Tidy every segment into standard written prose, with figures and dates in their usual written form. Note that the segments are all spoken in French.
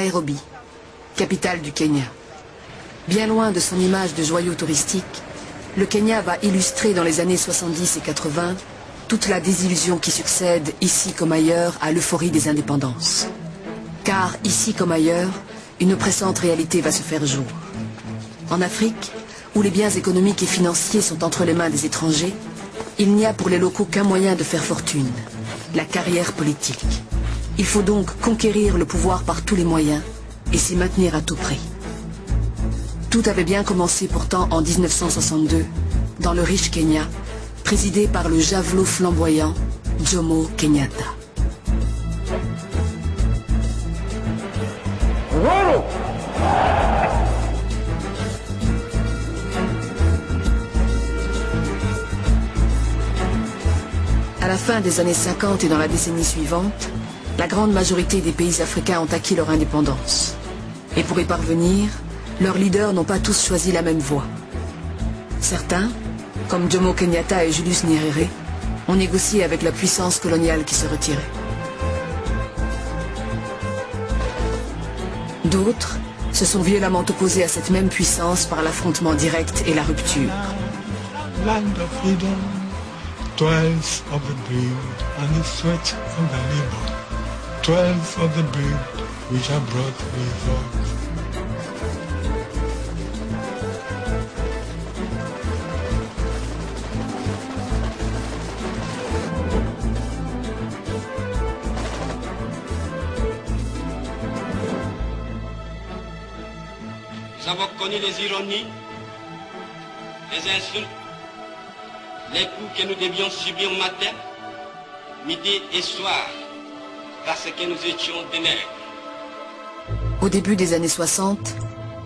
Nairobi, capitale du Kenya. Bien loin de son image de joyau touristique, le Kenya va illustrer dans les années 70 et 80 toute la désillusion qui succède, ici comme ailleurs, à l'euphorie des indépendances. Car, ici comme ailleurs, une oppressante réalité va se faire jour. En Afrique, où les biens économiques et financiers sont entre les mains des étrangers, il n'y a pour les locaux qu'un moyen de faire fortune, la carrière politique. Il faut donc conquérir le pouvoir par tous les moyens et s'y maintenir à tout prix. Tout avait bien commencé pourtant en 1962, dans le riche Kenya, présidé par le javelot flamboyant Jomo Kenyatta. À la fin des années 50 et dans la décennie suivante, la grande majorité des pays africains ont acquis leur indépendance. Et pour y parvenir, leurs leaders n'ont pas tous choisi la même voie. Certains, comme Jomo Kenyatta et Julius Nyerere, ont négocié avec la puissance coloniale qui se retirait. D'autres se sont violemment opposés à cette même puissance par l'affrontement direct et la rupture. Land of freedom, toils of the brave and the sweat of the labor, toils of the brave which have brought results. Nous avons connu les ironies, les insultes, les coups que nous devions subir matin, midi et soir, parce que nous étions des nègres. Au début des années 60,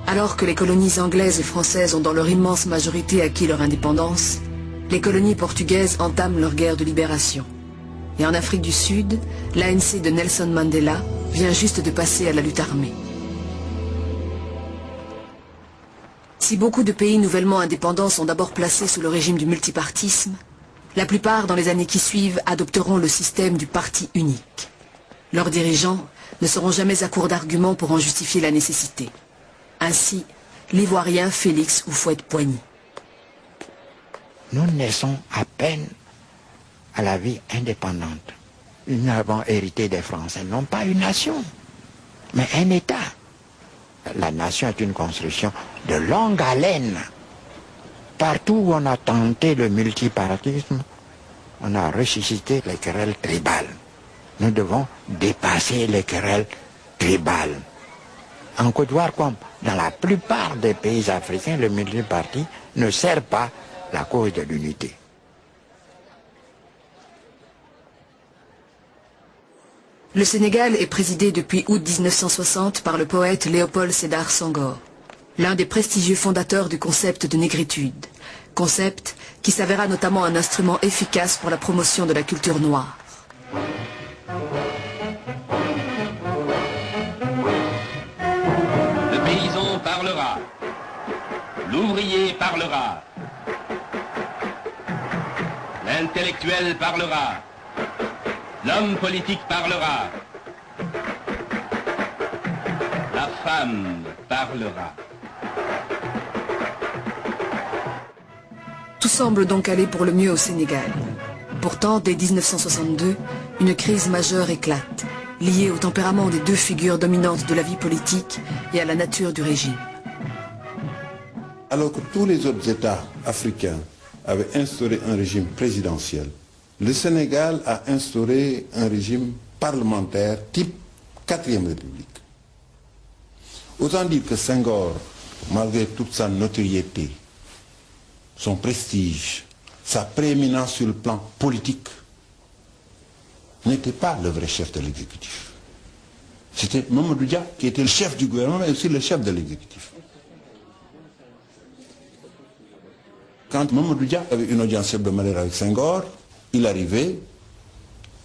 alors que les colonies anglaises et françaises ont dans leur immense majorité acquis leur indépendance, les colonies portugaises entament leur guerre de libération. Et en Afrique du Sud, l'ANC de Nelson Mandela vient juste de passer à la lutte armée. Si beaucoup de pays nouvellement indépendants sont d'abord placés sous le régime du multipartisme, la plupart dans les années qui suivent adopteront le système du parti unique. Leurs dirigeants ne seront jamais à court d'arguments pour en justifier la nécessité. Ainsi, l'Ivoirien Félix Houphouët-Boigny. Nous naissons à peine à la vie indépendante. Nous avons hérité des Français, non pas une nation, mais un État. La nation est une construction de longue haleine. Partout où on a tenté le multipartisme, on a ressuscité les querelles tribales. Nous devons dépasser les querelles tribales. En Côte d'Ivoire, comme dans la plupart des pays africains, le multiparti ne sert pas la cause de l'unité. Le Sénégal est présidé depuis août 1960 par le poète Léopold Sédar Senghor, l'un des prestigieux fondateurs du concept de négritude, concept qui s'avéra notamment un instrument efficace pour la promotion de la culture noire. Le paysan parlera, l'ouvrier parlera, l'intellectuel parlera, l'homme politique parlera, la femme parlera. Tout semble donc aller pour le mieux au Sénégal. Pourtant, dès 1962, une crise majeure éclate, liée au tempérament des deux figures dominantes de la vie politique et à la nature du régime. Alors que tous les autres États africains avaient instauré un régime présidentiel, le Sénégal a instauré un régime parlementaire type 4e République. Autant dire que Senghor, malgré toute sa notoriété, son prestige, sa prééminence sur le plan politique, n'était pas le vrai chef de l'exécutif. C'était Mamadou Dia qui était le chef du gouvernement, mais aussi le chef de l'exécutif. Quand Mamadou Dia avait une audience hebdomadaire avec Senghor, il arrivait,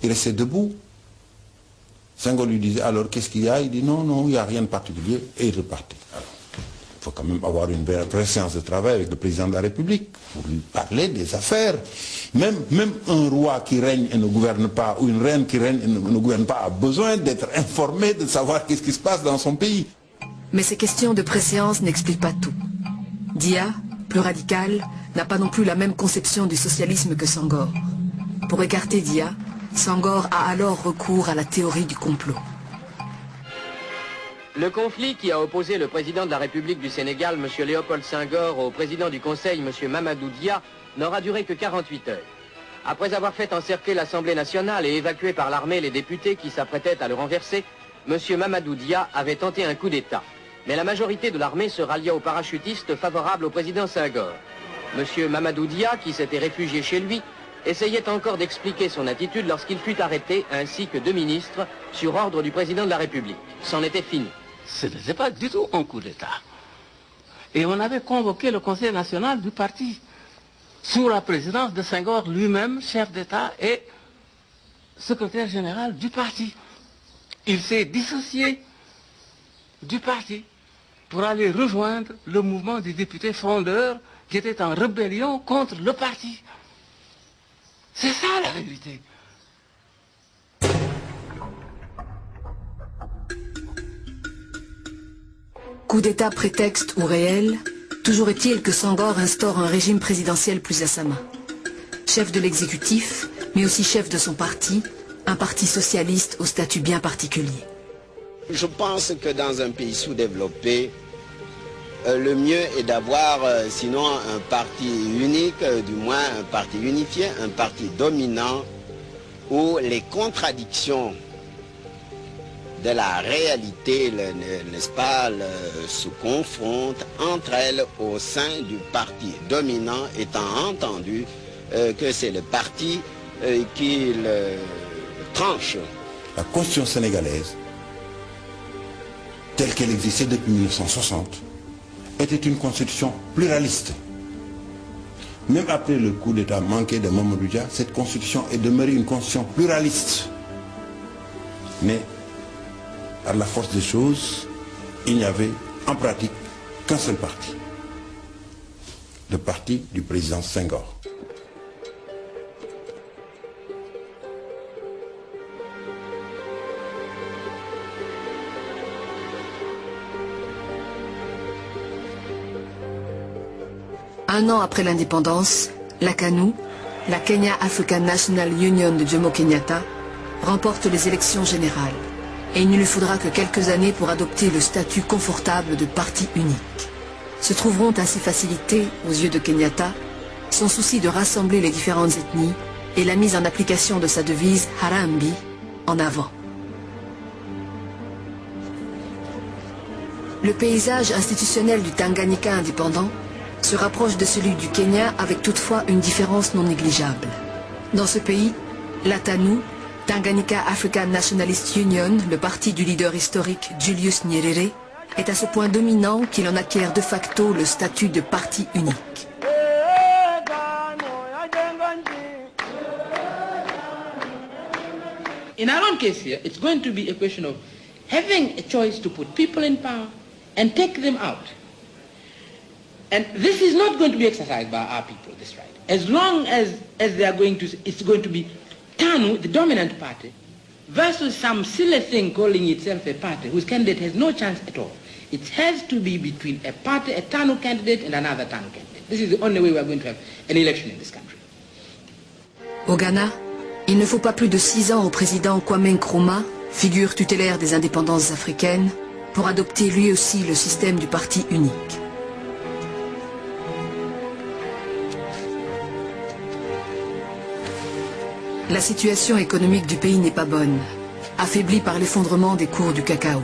il restait debout. Senghor lui disait alors qu'est-ce qu'il y a? Il dit non, non, il n'y a rien de particulier, et il repartait. faut quand même avoir une vraie séance de travail avec le président de la République pour lui parler des affaires. Même un roi qui règne et ne gouverne pas, ou une reine qui règne et ne gouverne pas, a besoin d'être informé, de savoir qu'est-ce qui se passe dans son pays. Mais ces questions de préséance n'expliquent pas tout. Dia, plus radical, n'a pas non plus la même conception du socialisme que Senghor. Pour écarter Dia, Senghor a alors recours à la théorie du complot. Le conflit qui a opposé le président de la République du Sénégal, M. Léopold Senghor, au président du Conseil, M. Mamadou Dia, n'aura duré que 48 heures. Après avoir fait encercler l'Assemblée nationale et évacuer par l'armée les députés qui s'apprêtaient à le renverser, M. Mamadou Dia avait tenté un coup d'État. Mais la majorité de l'armée se rallia aux parachutistes favorables au président Senghor. M. Mamadou Dia, qui s'était réfugié chez lui, essayait encore d'expliquer son attitude lorsqu'il fut arrêté, ainsi que 2 ministres, sur ordre du président de la République. C'en était fini. Ce n'était pas du tout un coup d'État. Et on avait convoqué le Conseil national du parti, sous la présidence de Senghor lui-même, chef d'État et secrétaire général du parti. Il s'est dissocié du parti pour aller rejoindre le mouvement des députés fondeurs qui étaient en rébellion contre le parti. C'est ça la vérité. Coup d'État prétexte ou réel, toujours est-il que Senghor instaure un régime présidentiel plus à sa main. Chef de l'exécutif, mais aussi chef de son parti, un parti socialiste au statut bien particulier. Je pense que dans un pays sous-développé, le mieux est d'avoir, sinon un parti unique, du moins un parti unifié, un parti dominant, où les contradictions de la réalité, n'est-ce pas, se confrontent entre elles au sein du parti dominant, étant entendu que c'est le parti qui le tranche. La Constitution sénégalaise, telle qu'elle existait depuis 1960, était une constitution pluraliste. Même après le coup d'État manqué de Mamadou Dia, cette constitution est demeurée une constitution pluraliste. Mais par la force des choses, il n'y avait en pratique qu'un seul parti. Le parti du président Senghor. Un an après l'indépendance, la KANU, la Kenya African National Union de Jomo Kenyatta, remporte les élections générales. Et il ne lui faudra que quelques années pour adopter le statut confortable de parti unique. Se trouveront ainsi facilités, aux yeux de Kenyatta, son souci de rassembler les différentes ethnies et la mise en application de sa devise Harambi, en avant. Le paysage institutionnel du Tanganyika indépendant se rapproche de celui du Kenya avec toutefois une différence non négligeable. Dans ce pays, la TANU, Tanganyika African Nationalist Union, le parti du leader historique Julius Nyerere, est à ce point dominant qu'il en acquiert de facto le statut de parti unique. In our own case here, it's going to be a question of having a choice to put people in power and take them out. And this is not going to be exercised by our people, this right. As long as they are going to, it's going to be TANU, the dominant party, versus some silly thing calling itself a party whose candidate has no chance at all. It has to be between a party, a TANU candidate and another TANU candidate. This is the only way we are going to have an election in this country. Au Ghana, il ne faut pas plus de 6 ans au président Kwame Nkrumah, figure tutélaire des indépendances africaines, pour adopter lui aussi le système du parti unique. La situation économique du pays n'est pas bonne, affaiblie par l'effondrement des cours du cacao.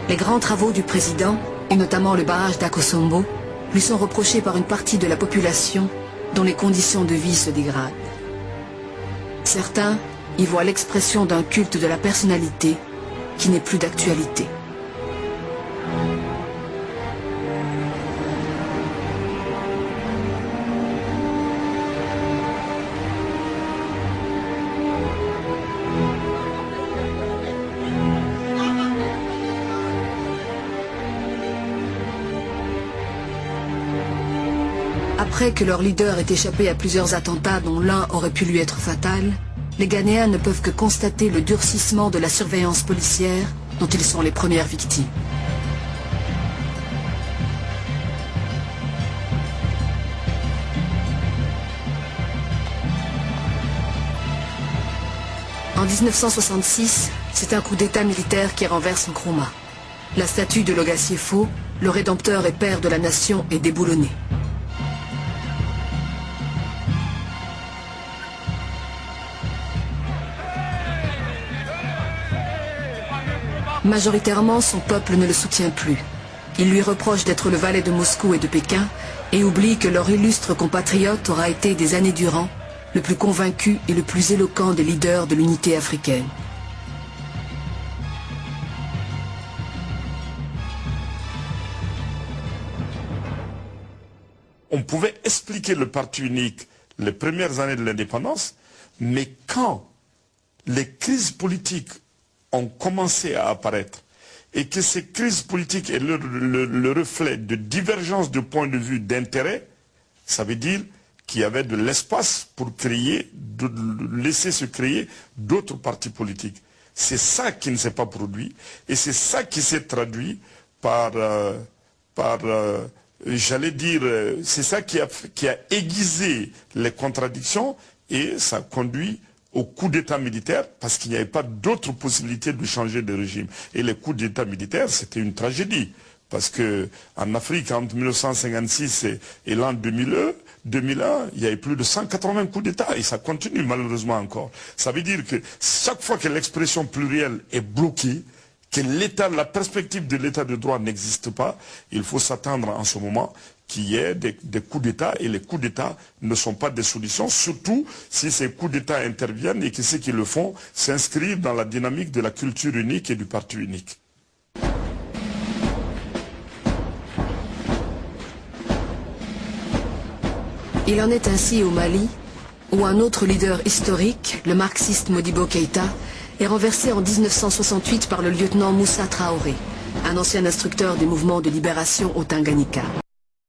Les grands travaux du président, et notamment le barrage d'Akosombo, lui sont reprochés par une partie de la population dont les conditions de vie se dégradent. Certains y voient l'expression d'un culte de la personnalité qui n'est plus d'actualité. Après que leur leader ait échappé à plusieurs attentats dont l'un aurait pu lui être fatal, les Ghanéens ne peuvent que constater le durcissement de la surveillance policière dont ils sont les premières victimes. En 1966, c'est un coup d'état militaire qui renverse Nkrumah. La statue de Logassiefo, le rédempteur et père de la nation, est déboulonnée. Majoritairement, son peuple ne le soutient plus. Il lui reproche d'être le valet de Moscou et de Pékin et oublie que leur illustre compatriote aura été des années durant le plus convaincu et le plus éloquent des leaders de l'unité africaine. On pouvait expliquer le parti unique les premières années de l'indépendance, mais quand les crises politiques ont commencé à apparaître et que ces crises politiques est le reflet de divergences de points de vue d'intérêt, ça veut dire qu'il y avait de l'espace pour créer, de laisser se créer d'autres partis politiques. C'est ça qui ne s'est pas produit et c'est ça qui s'est traduit par j'allais dire, c'est ça qui a aiguisé les contradictions et ça conduit au coup d'État militaire parce qu'il n'y avait pas d'autre possibilité de changer de régime. Et les coups d'État militaires, c'était une tragédie. Parce qu'en Afrique, entre 1956 et l'an 2001, il y avait plus de 180 coups d'État et ça continue malheureusement encore. Ça veut dire que chaque fois que l'expression plurielle est bloquée, que la perspective de l'état de droit n'existe pas, il faut s'attendre en ce moment qu'il y ait des coups d'État et les coups d'État ne sont pas des solutions, surtout si ces coups d'État interviennent et que ceux qui le font s'inscrivent dans la dynamique de la culture unique et du parti unique. Il en est ainsi au Mali, où un autre leader historique, le marxiste Modibo Keïta, est renversé en 1968 par le lieutenant Moussa Traoré, un ancien instructeur des mouvements de libération au Tanganyika.